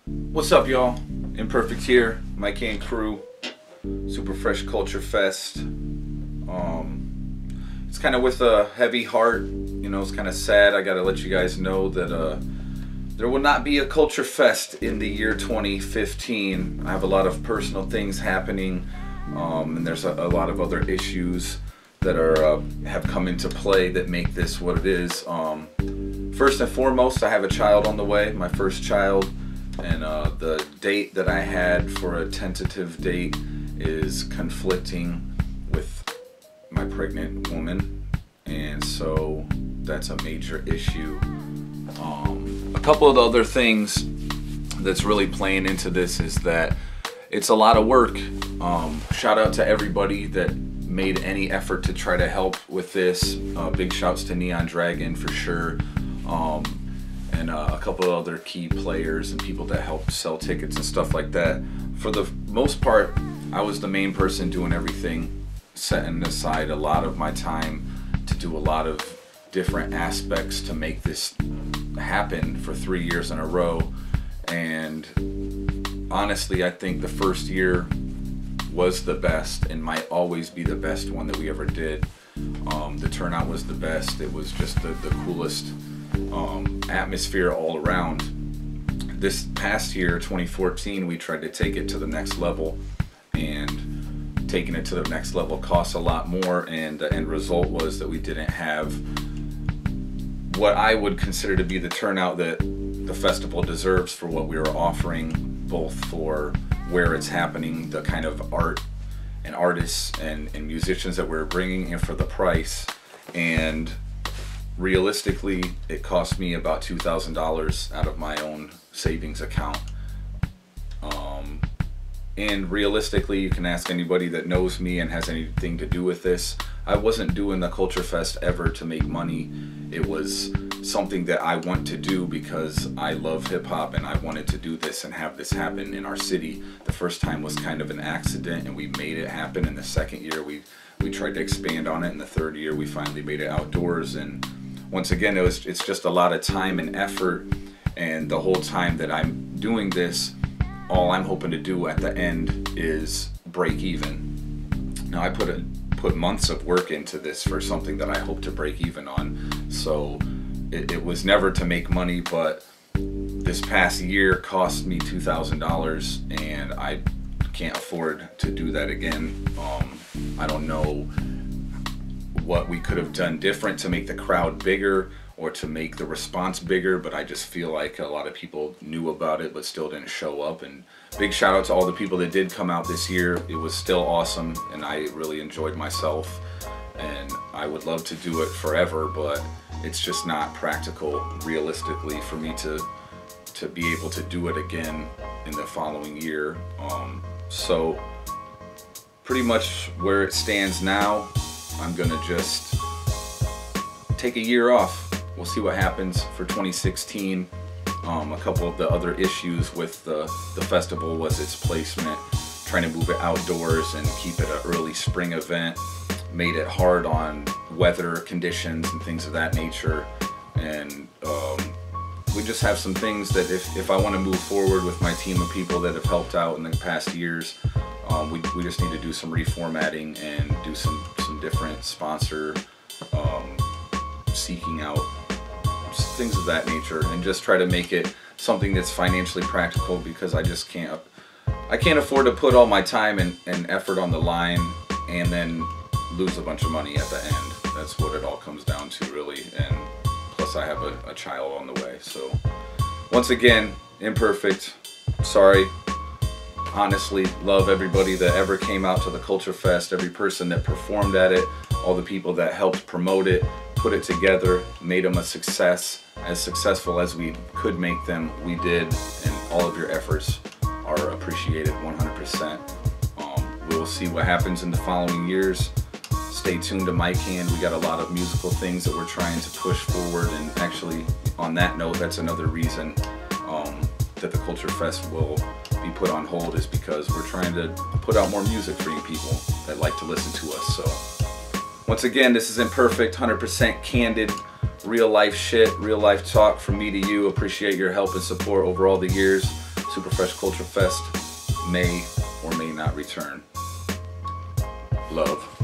What's up, y'all? Imperfect here, Mike and crew, Super Fresh Culture Fest. It's kind of with a heavy heart, you know, it's kind of sad. I gotta let you guys know that there will not be a Culture Fest in the year 2015. I have a lot of personal things happening, and there's a lot of other issues that are have come into play that make this what it is. First and foremost, I have a child on the way, my first child. And the date that I had for a tentative date is conflicting with my pregnant woman, and so that's a major issue. A couple of the other things that's really playing into this is that it's a lot of work. Shout out to everybody that made any effort to try to help with this. Big shouts to Neon Dragon for sure. And a couple of other key players and people that helped sell tickets and stuff like that. For the most part, I was the main person doing everything, setting aside a lot of my time to do a lot of different aspects to make this happen for 3 years in a row. And honestly, I think the first year was the best and might always be the best one that we ever did. The turnout was the best. It was just the coolest atmosphere all around. This past year, 2014, we tried to take it to the next level, and taking it to the next level costs a lot more, and the end result was that we didn't have what I would consider to be the turnout that the festival deserves for what we were offering, both for where it's happening, the kind of art and artists and musicians that we're bringing, and for the price. And realistically, it cost me about $2,000 out of my own savings account. And realistically, you can ask anybody that knows me and has anything to do with this. I wasn't doing the Culture Fest ever to make money. It was something that I want to do because I love hip hop and I wanted to do this and have this happen in our city. The first time was kind of an accident and we made it happen. In the second year, we tried to expand on it. In the third year, we finally made it outdoors. And once again, it's just a lot of time and effort, and the whole time that I'm doing this, all I'm hoping to do at the end is break even. Now, I put months of work into this for something that I hope to break even on, so it was never to make money, but this past year cost me $2,000, and I can't afford to do that again. I don't know what we could have done different to make the crowd bigger or to make the response bigger, but I just feel like a lot of people knew about it but still didn't show up. And big shout out to all the people that did come out this year. It was still awesome and I really enjoyed myself, and I would love to do it forever, but it's just not practical realistically for me to be able to do it again in the following year. So pretty much where it stands now, I'm gonna just take a year off. We'll see what happens for 2016. A couple of the other issues with the festival was its placement, trying to move it outdoors and keep it an early spring event made it hard on weather conditions and things of that nature. And we just have some things that if I want to move forward with my team of people that have helped out in the past years, we just need to do some reformatting and do some different sponsor seeking out, things of that nature, and just try to make it something that's financially practical, because I just can't afford to put all my time and effort on the line and then lose a bunch of money at the end. That's what it all comes down to, really. And plus I have a child on the way. So once again, Imperfect, sorry. Honestly, love everybody that ever came out to the Culture Fest, every person that performed at it, all the people that helped promote it, put it together, made them a success, as successful as we could make them. We did, and all of your efforts are appreciated 100%. We'll see what happens in the following years. Stay tuned to Mike Hand. We got a lot of musical things that we're trying to push forward, and actually, on that note, that's another reason that the Culture Fest will be put on hold, is because we're trying to put out more music for you people that like to listen to us. So once again, this is Imperfect, 100% candid real life shit, real life talk from me to you. Appreciate your help and support over all the years. Superfresh Culture Fest may or may not return. Love.